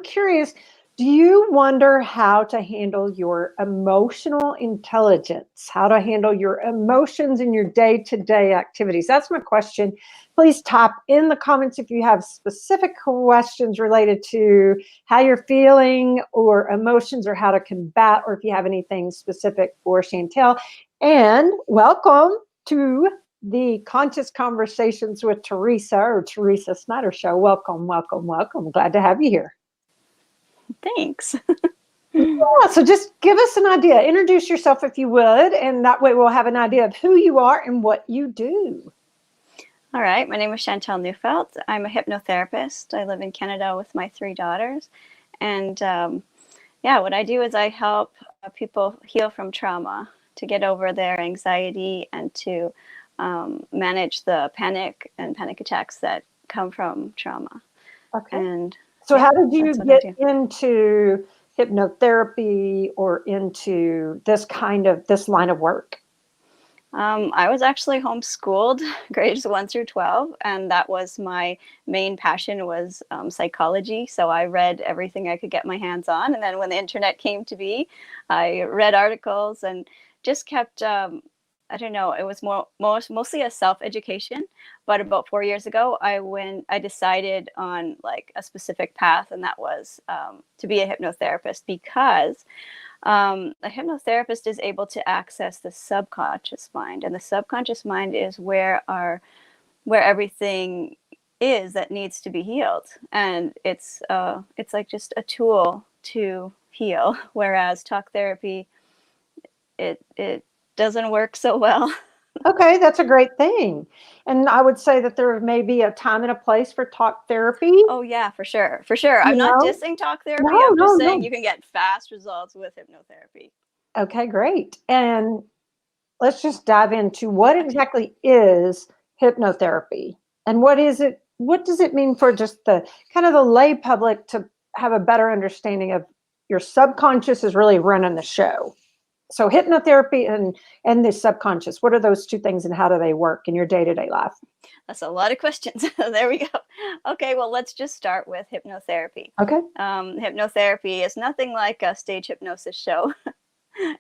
curious, do you wonder how to handle your emotional intelligence, how to handle your emotions in your day-to-day activities? That's my question. Please type in the comments if you have specific questions related to how you're feeling or emotions or how to combat, or if you have anything specific for Chantelle. And welcome to the Conscious Conversations with Teresa, or Teresa Snyder Show. Welcome, welcome, welcome. Glad to have you here. Thanks. Yeah, so just give us an idea. Introduce yourself if you would, and that way we'll have an idea of who you are and what you do. All right. My name is Chantelle Neufeld. I'm a hypnotherapist. I live in Canada with my 3 daughters. And what I do is I help people heal from trauma, to get over their anxiety and to manage the panic and panic attacks that come from trauma. Okay. And so how did you get into hypnotherapy or into this line of work? I was actually homeschooled grades 1 through 12, and that was my main passion, was psychology. So I read everything I could get my hands on. And then when the internet came to be, I read articles and just kept, I don't know, it was mostly a self-education. But about 4 years ago, I decided on like a specific path, and that was to be a hypnotherapist, because a hypnotherapist is able to access the subconscious mind, and the subconscious mind is where everything is that needs to be healed, and it's like just a tool to heal. Whereas talk therapy, it doesn't work so well. Okay, that's a great thing. And I would say that there may be a time and a place for talk therapy. Oh yeah, for sure. For sure. I'm not dissing talk therapy. No, I'm just no, saying no. you can get fast results with hypnotherapy. Okay, great. And let's just dive into what exactly is hypnotherapy, and what is it? What does it mean for just the kind of the lay public to have a better understanding of your subconscious is really running the show? So hypnotherapy and the subconscious, what are those two things and how do they work in your day-to-day life? That's a lot of questions. There we go. Okay, well, let's just start with hypnotherapy. Okay. Hypnotherapy is nothing like a stage hypnosis show.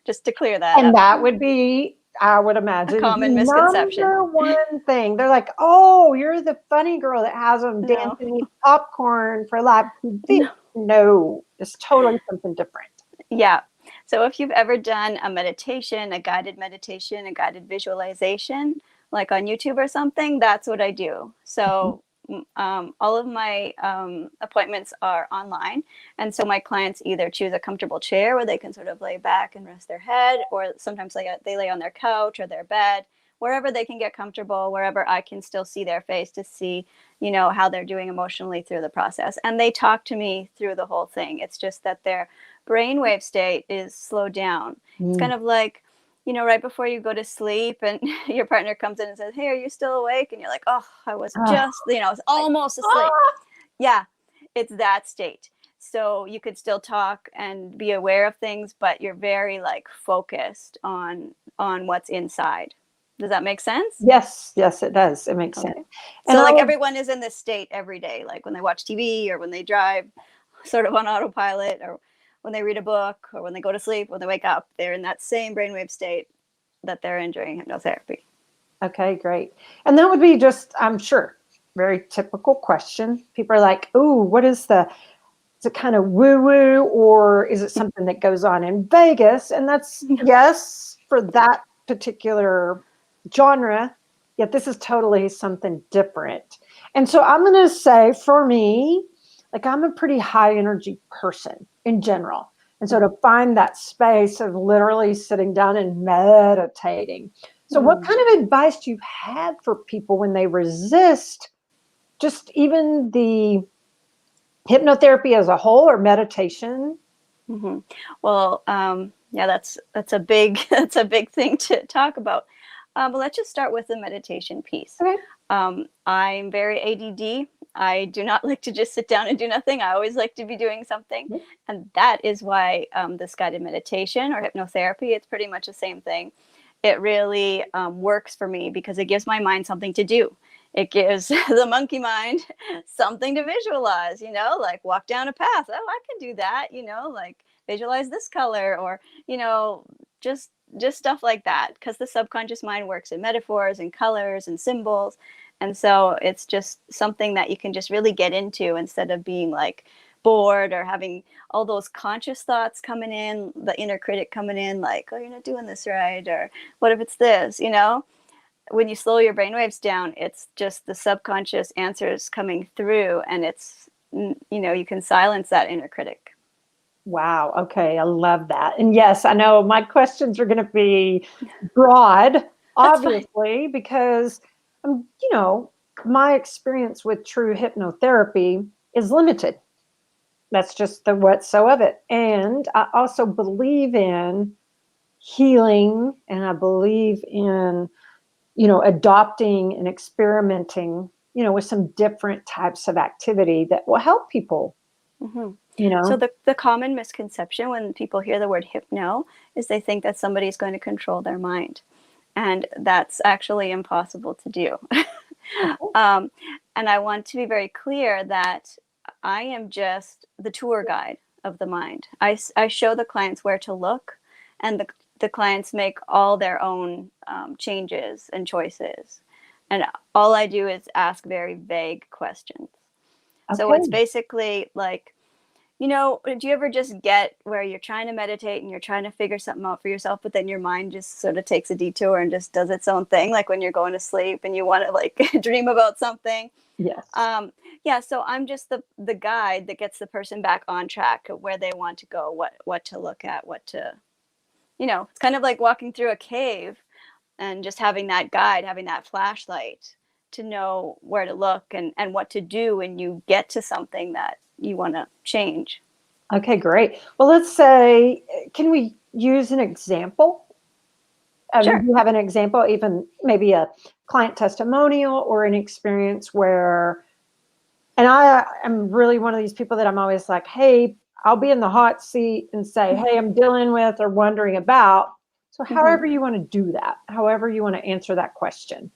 Just to clear that up. And that would be, I would imagine, a common misconception. Number one thing. They're like, oh, you're the funny girl that has them dancing with popcorn for live TV. No, it's totally something different. Yeah. So if you've ever done a meditation, a guided visualization, like on YouTube or something, that's what I do. So all of my appointments are online. And so my clients either choose a comfortable chair where they can sort of lay back and rest their head, or sometimes they lay on their couch or their bed, wherever they can get comfortable, wherever I can still see their face to see, how they're doing emotionally through the process. And they talk to me through the whole thing. It's just that their brainwave state is slowed down. It's kind of like, right before you go to sleep and your partner comes in and says, hey, are you still awake? And you're like, oh, I was just, I was almost asleep. Yeah, it's that state. So you could still talk and be aware of things, but you're very focused on what's inside. Does that make sense? Yes, it does. It makes sense. And so everyone is in this state every day, like when they watch TV or when they drive sort of on autopilot, or when they read a book, or when they go to sleep, when they wake up, they're in that same brainwave state that they're in during hypnotherapy. Okay, great. And that would be just, I'm sure, very typical question. People are like, ooh, what is it kind of woo-woo, or is it something that goes on in Vegas? And that's, yes, for that particular genre, yet this is totally something different. And so I'm going to say, for me, I'm a pretty high energy person in general. And so to find that space of literally sitting down and meditating. So what kind of advice do you have for people when they resist just even the hypnotherapy as a whole, or meditation? Well, that's a big thing to talk about. But let's just start with the meditation piece. Okay. I'm very ADD. I do not like to just sit down and do nothing. I always like to be doing something. Mm-hmm. And that is why this guided meditation or hypnotherapy, it's pretty much the same thing. It really works for me because it gives my mind something to do. it gives the monkey mind something to visualize, like walk down a path. Oh, I can do that, like visualize this color, or, you know, just stuff like that, because the subconscious mind works in metaphors and colors and symbols. And so it's just something that you can just really get into instead of being like bored or having all those conscious thoughts coming in, the inner critic coming in, like, oh, you're not doing this right, or what if it's this, when you slow your brainwaves down, it's just the subconscious answers coming through, and it's, you can silence that inner critic. Wow. Okay. I love that. And yes, I know my questions are going to be broad, That's fine. obviously, because, you know, my experience with true hypnotherapy is limited. That's just the whatso of it. And I also believe in healing, and I believe in, adopting and experimenting, with some different types of activity that will help people, Mm-hmm. you So know? the common misconception when people hear the word hypno is they think that somebody's going to control their mind. And that's actually impossible to do. Okay. um, and I want to be very clear that I am just the tour guide of the mind. I show the clients where to look, and the clients make all their own changes and choices. And all I do is ask very vague questions. So it's Okay. basically like, do you ever just get where you're trying to meditate and you're trying to figure something out for yourself, but then your mind just sort of takes a detour and just does its own thing, like when you're going to sleep and you want to like dream about something? Yes. Yeah, so I'm just the guide that gets the person back on track of where they want to go, what to look at, it's kind of like walking through a cave and just having that guide, having that flashlight to know where to look and what to do when you get to something that you want to change. Okay, great. Well, let's say, can we use an example? Do Sure. you have an example, even maybe a client testimonial or an experience where, and I am really one of these people that I'm always like, hey, I'll be in the hot seat and say, hey, I'm dealing with or wondering about. So, Mm-hmm. however you want to do that, however you want to answer that question.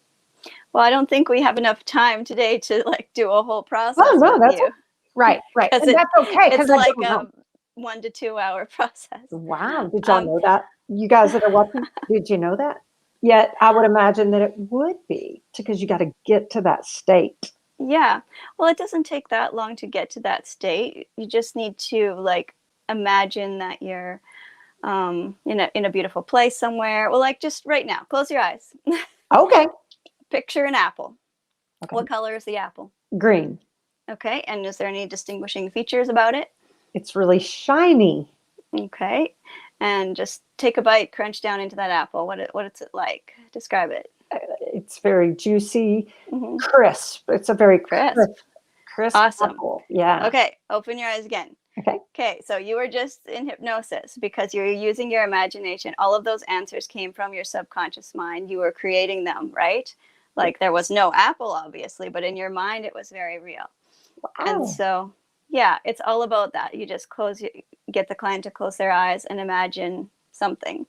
Well, I don't think we have enough time today to like do a whole Oh, process no, with that's you, right, right. because And that's okay it's because I like don't know. a 1 to 2 hour process. Wow. Did y'all Um, know that? You guys that are watching, did you know that? Yet I would imagine that it would be because you got to get to that state. yeah. Well, it doesn't take that long to get to that state. You just need to like imagine that you're in a beautiful place somewhere. Well, like just right now, close your eyes. Okay. Picture an apple. Okay. What color is the apple? Green. Okay. And is there any distinguishing features about it? It's really shiny. Okay. And just take a bite, crunch down into that apple. What is it like? Describe it. It's very juicy, Hmm. crisp. It's a very Crisp. crisp Awesome. apple. Yeah. Okay. Open your eyes again. Okay. Okay. So you were just in hypnosis because you're using your imagination. All of those answers came from your subconscious mind. You were creating them, right? Yeah. Like there was no apple, obviously, but in your mind, it was very real. And Wow. so, yeah, it's all about that. You just get the client to close their eyes and imagine something.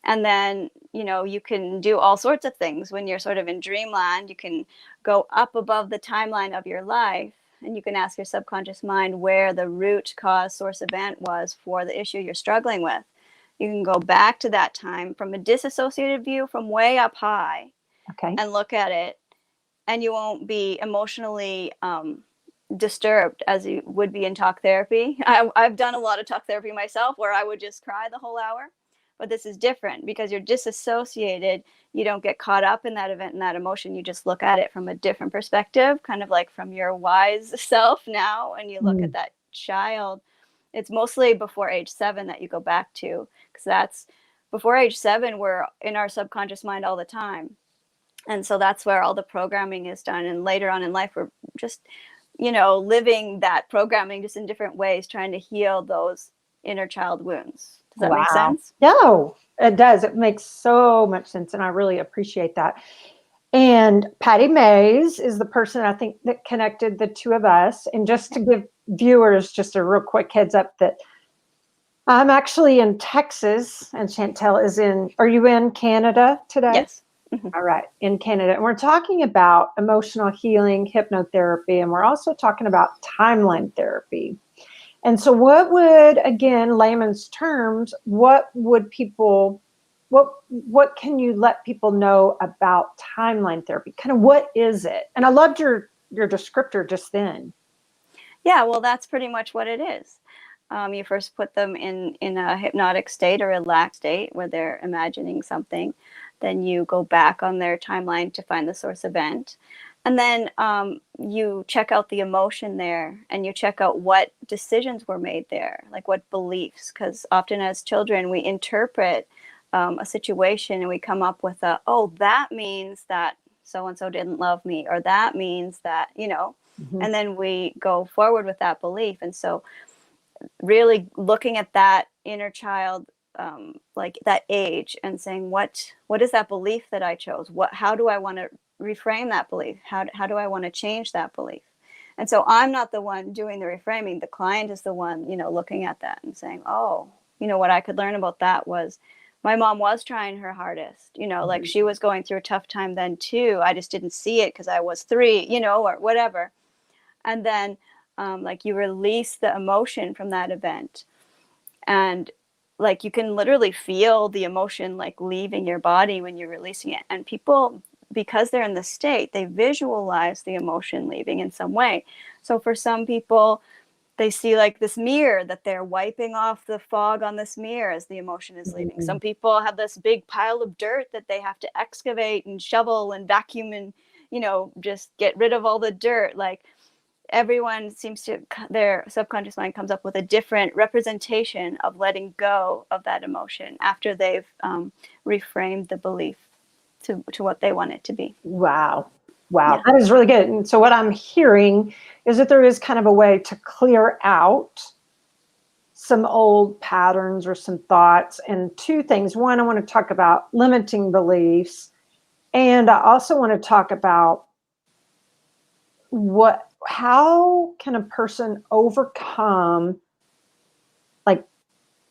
And then, you can do all sorts of things when you're sort of in dreamland. You can go up above the timeline of your life and you can ask your subconscious mind where the root cause source event was for the issue you're struggling with. You can go back to that time from a disassociated view from way up high Okay. and look at it, and you won't be emotionally disturbed as you would be in talk therapy. I've done a lot of talk therapy myself where I would just cry the whole hour, but this is different because you're disassociated. You don't get caught up in that event and that emotion. You just look at it from a different perspective, kind of like from your wise self now, and you look Mm. at that child. It's mostly before age 7 that you go back to, because that's before age 7, we're in our subconscious mind all the time. And so that's where all the programming is done. And later on in life, we're just living that programming just in different ways, trying to heal those inner child wounds. Does that make Wow. sense? No, it does. It makes so much sense. And I really appreciate that. And Patty Mays is the person I think that connected the two of us. And just to give viewers just a real quick heads up that I'm actually in Texas and Chantelle is are you in Canada today? Yes. Mhm. All right, in Canada. And we're talking about emotional healing, hypnotherapy, and we're also talking about timeline therapy. And so what would, again, layman's terms, what would people, what can you let people know about timeline therapy? Kind of what is it? And I loved your descriptor just then. Yeah, well, that's pretty much what it is. You first put them in a hypnotic state or relaxed state where they're imagining something. Then you go back on their timeline to find the source event. And then you check out the emotion there and you check out what decisions were made there, like what beliefs. Because often as children, we interpret a situation and we come up with oh, that means that so and so didn't love me, or that means that, Mhm. and then we go forward with that belief. And so really looking at that inner child, like that age, and saying what is that belief that I chose, how do I want to reframe that belief, how do I want to change that belief. And so I'm not the one doing the reframing, the client is the one, looking at that and saying, oh, what I could learn about that was my mom was trying her hardest, like Mhm. she was going through a tough time then too, I just didn't see it because I was 3, or whatever. And then like you release the emotion from that event, and like you can literally feel the emotion like leaving your body when you're releasing it. And people, because they're in the state, they visualize the emotion leaving in some way. So for some people, they see like this mirror that they're wiping off the fog on this mirror as the emotion is leaving. Mhm. Some people have this big pile of dirt that they have to excavate and shovel and vacuum and just get rid of all the dirt. Like everyone seems to, their subconscious mind comes up with a different representation of letting go of that emotion after they've reframed the belief to what they want it to be. Wow. Wow. Yeah. That is really good. And so what I'm hearing is that there is kind of a way to clear out some old patterns or some thoughts. And two things. One, I want to talk about limiting beliefs. And I also want to talk about how can a person overcome like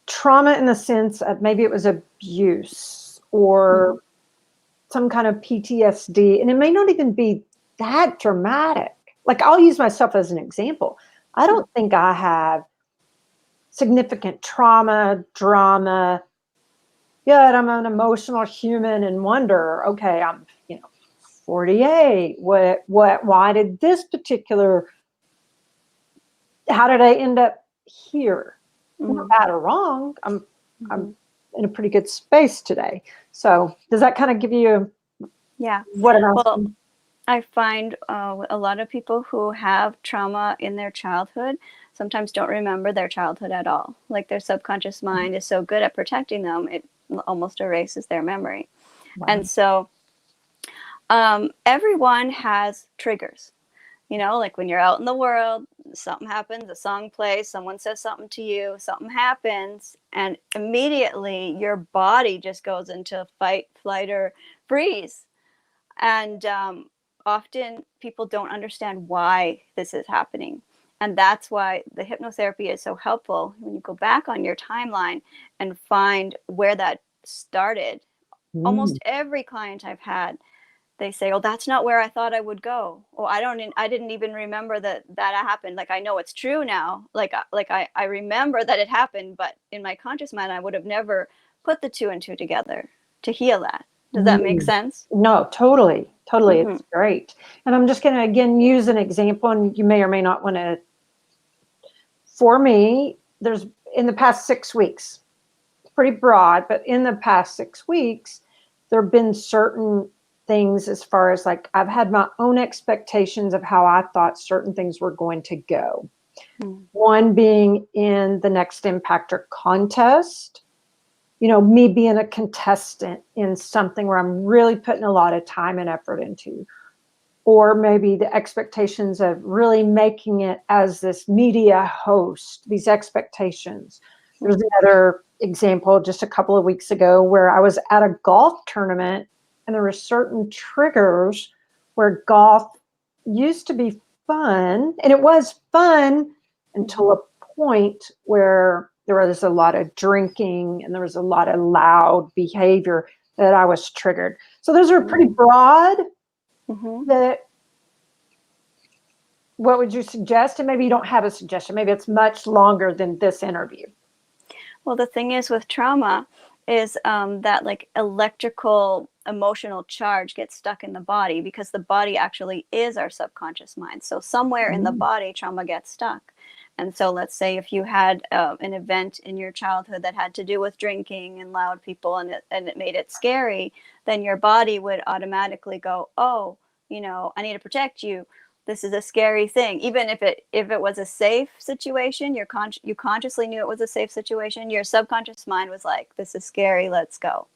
trauma in the sense of maybe it was abuse Mhm. or some kind of PTSD, and it may not even be that dramatic. Like I'll use myself as an example. I don't think I have significant trauma, drama, yet I'm an emotional human and wonder, okay, I'm, 48. Why did this particular, how did I end up here? Not Mhm. bad or wrong. I'm Mhm. in a pretty good space today. So does that kind of give you Yeah. what I'm Well, asking? I find a lot of people who have trauma in their childhood sometimes don't remember their childhood at all. Like their subconscious mind is so good at protecting them, it almost erases their memory. Wow. And so everyone has triggers. Like when you're out in the world, something happens, a song plays, someone says something to you, something happens, and immediately your body just goes into fight, flight, or freeze. And often people don't understand why this is happening. And that's why the hypnotherapy is so helpful when you go back on your timeline and find where that started. Mm. Almost every client I've had, they say, "Oh, that's not where I thought I would go." Oh, I didn't even remember that happened. Like I know it's true now. I remember that it happened, but in my conscious mind, I would have never put the two and two together to heal that. Does that make Mm. sense? No, totally, totally. Hmm. It's great. And I'm just going to again use an example, and you may or may not want to. For me, there's in the past 6 weeks, pretty broad, but in the past 6 weeks, there have been certain things as far as like I've had my own expectations of how I thought certain things were going to go. Mm. One being in the Next Impactor contest, me being a contestant in something where I'm really putting a lot of time and effort into, or maybe the expectations of really making it as this media host, these expectations. There's Mhm. another example just a couple of weeks ago where I was at a golf tournament and there were certain triggers where golf used to be fun, and it was fun until Mhm. a point where there was a lot of drinking and there was a lot of loud behavior that I was triggered. So those are pretty Mm. broad. Mhm. That what would you suggest? And maybe you don't have a suggestion. Maybe it's much longer than this interview. Well, the thing is with trauma is that like electrical emotional charge gets stuck in the body because the body actually is our subconscious mind. So somewhere in the Mm. body, trauma gets stuck. And so let's say if you had an event in your childhood that had to do with drinking and loud people and it made it scary, then your body would automatically go, oh, I need to protect you. This is a scary thing. Even if it was a safe situation, you consciously knew it was a safe situation, your subconscious mind was like, this is scary, let's go.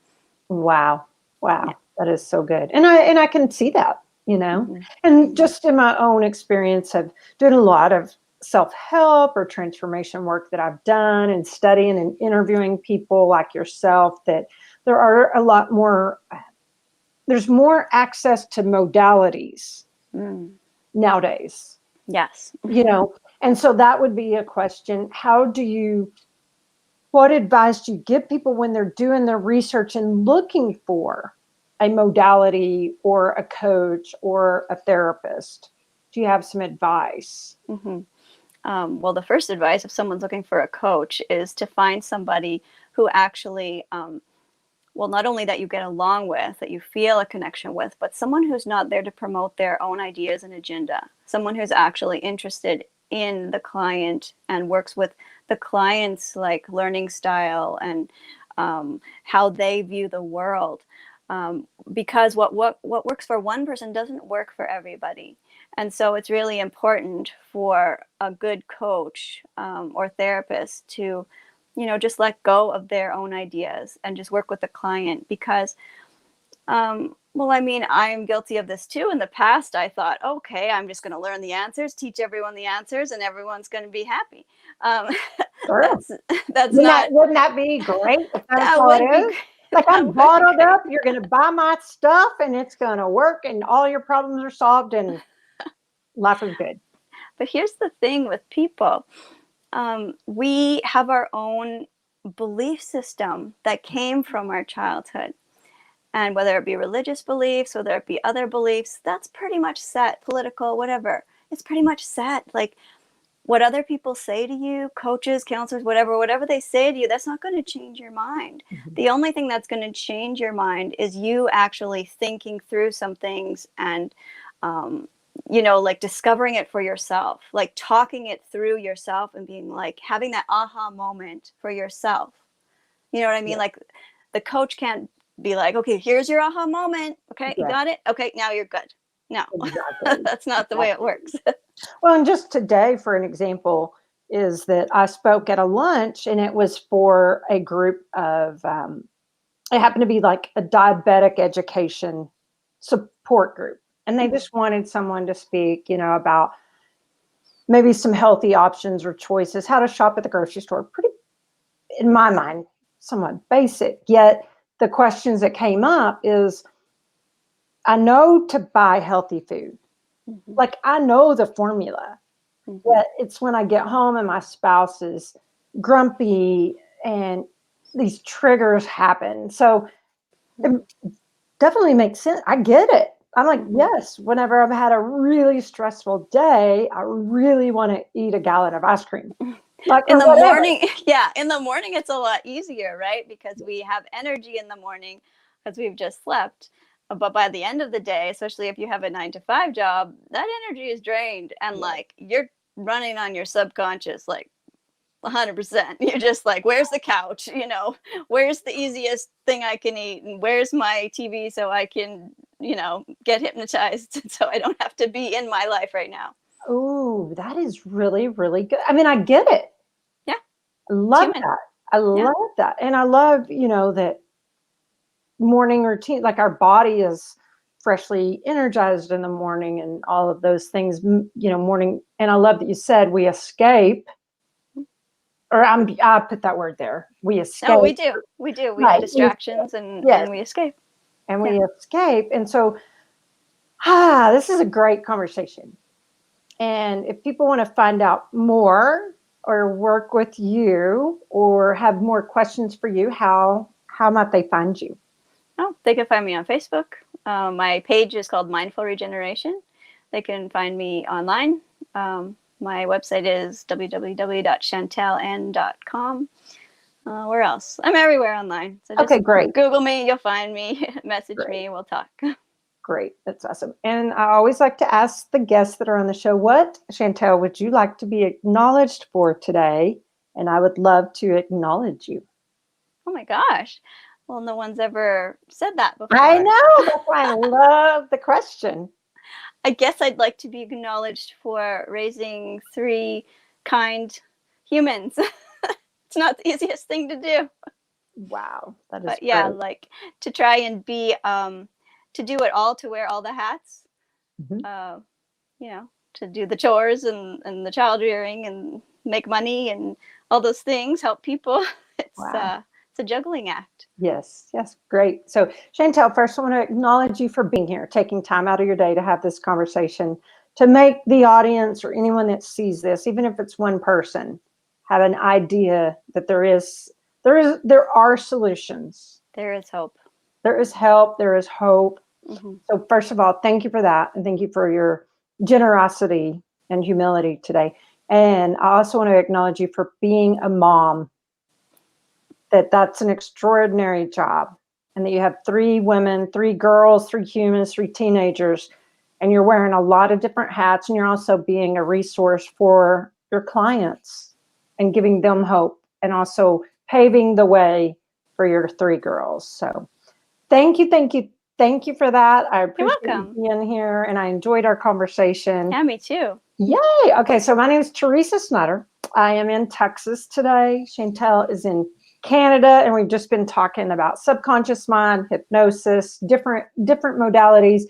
Wow. Yeah. Wow. That is so good. And I can see that, Hmm. And Hmm. just in my own experience of doing a lot of self-help or transformation work that I've done and studying and interviewing people like yourself, that there are a lot more, there's more access to modalities Mm. nowadays, Yes. you know. And so that would be a question. What advice do you give people when they're doing their research and looking for a modality or a coach or a therapist? Do you have some advice? Hmm. Well, the first advice if someone's looking for a coach is to find somebody who actually, well, not only that you get along with, that you feel a connection with, but someone who's not there to promote their own ideas and agenda. Someone who's actually interested in the client and works with the client's like learning style and how they view the world. Because what works for one person doesn't work for everybody. And so it's really important for a good coach or therapist to just let go of their own ideas and just work with the client because, well, I mean, I'm guilty of this too. In the past, I thought, okay, I'm just going to learn the answers, teach everyone the answers, and everyone's going to be happy. Um, Sure. that's that's not Wouldn't that be great if that's that how it would be is? Like, that I'm would be bottled great. up. You're going to buy my stuff and it's going to work and all your problems are solved and life is good. But here's the thing with people. We have our own belief system that came from our childhood. And whether it be religious beliefs, whether it be other beliefs, that's pretty much set, political, whatever. It's pretty much set. Like what other people say to you, coaches, counselors, whatever they say to you, that's not going to change your mind. Mhm. The only thing that's going to change your mind is you actually thinking through some things and, um, like discovering it for yourself, like talking it through yourself and being like having that aha moment for yourself. You know what I mean? Yeah, Like the coach can't be like, okay, here's your aha moment. Okay, you yeah, got it. Okay, now you're good. No, exactly. that's not the way it Exactly. works. Well, and just today, for an example, is that I spoke at a lunch and it was for a group of, it happened to be like a diabetic education support group. And they Mhm. just wanted someone to speak, about maybe some healthy options or choices, how to shop at the grocery store. Pretty, in my mind, somewhat basic. Yet the questions that came up is, I know to buy healthy food. Mhm. Like, I know the formula. Mhm. But it's when I get home and my spouse is grumpy and these triggers happen. So it definitely makes sense. I get it. I'm like, Mhm. yes, whenever I've had a really stressful day, I really want to eat a gallon of ice cream, like, In or the whatever. morning, yeah, in the morning it's a lot easier, right? Because we have energy in the morning because we've just slept. But by the end of the day, especially if you have a 9 to 5 job, that energy is drained and Yeah. like you're running on your subconscious like 100%. You're just like, where's the couch? Where's the easiest thing I can eat? And where's my TV so I can, get hypnotized so I don't have to be in my life right now. Oh, that is really, really good. I mean, I get it. Yeah, I it's love human. that. I Yeah. love that. And I love, that morning routine, like our body is freshly energized in the morning and all of those things, morning. And I love that you said we escape, or I put that word there. We No, we escape, do. We do. We have right? distractions and Yes, and we escape. and Yeah. we escape. And so, this is a great conversation. And if people want to find out more or work with you or have more questions for you, how might they find you? Oh, they can find me on Facebook. My page is called Mindful Regeneration. They can find me online. My website is www.chantellen.com. Where else? I'm everywhere online. So just Okay, great. Google me, you'll find me, message Great. me, we'll talk. Great. That's awesome. And I always like to ask the guests that are on the show, what, Chantelle, would you like to be acknowledged for today? And I would love to acknowledge you. Oh my gosh. Well, no one's ever said that I before. know. That's why I love the question. I guess I'd like to be acknowledged for raising 3 kind humans. It's not the easiest thing to do. Wow. That is But yeah, great. like to try and be to do it all, to wear all the hats, Mhm. uh, you know, to do the chores and the child rearing and make money and all those things, help people. Wow. It's a juggling act. Yes, yes, great. So, Chantelle, first I want to acknowledge you for being here, taking time out of your day to have this conversation, to make the audience or anyone that sees this, even if it's one person, have an idea that there are solutions. There is hope. There is help, there is hope. Mm-hmm. So, first of all, thank you for that, and thank you for your generosity and humility today. And I also want to acknowledge you for being a mom, that's an extraordinary job, and that you have 3 women, 3 girls, 3 humans, 3 teenagers, and you're wearing a lot of different hats, and you're also being a resource for your clients and giving them hope and also paving the way for your 3 girls. So thank you, thank you, thank you for that. I You're appreciate you welcome. being here, and I enjoyed our conversation. Yeah, me too. Yay. Okay, so my name is Teresa Snutter. I am in Texas today. Chantelle is in Canada, and we've just been talking about subconscious mind, hypnosis, different modalities.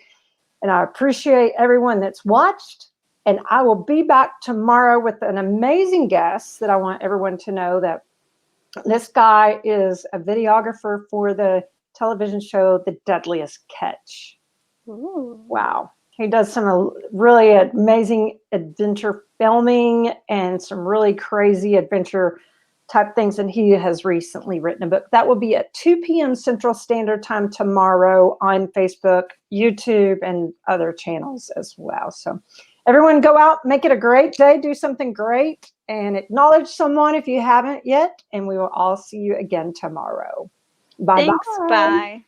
And I appreciate everyone that's watched. And I will be back tomorrow with an amazing guest that I want everyone to know that this guy is a videographer for the television show The Deadliest Catch. Ooh. Wow. He does some really amazing adventure filming and some really crazy adventure type things. And he has recently written a book that will be at 2 p.m. Central Standard Time tomorrow on Facebook, YouTube, and other channels as well. So everyone go out, make it a great day, do something great, and acknowledge someone if you haven't yet. And we will all see you again tomorrow. Bye-bye. Thanks. Bye.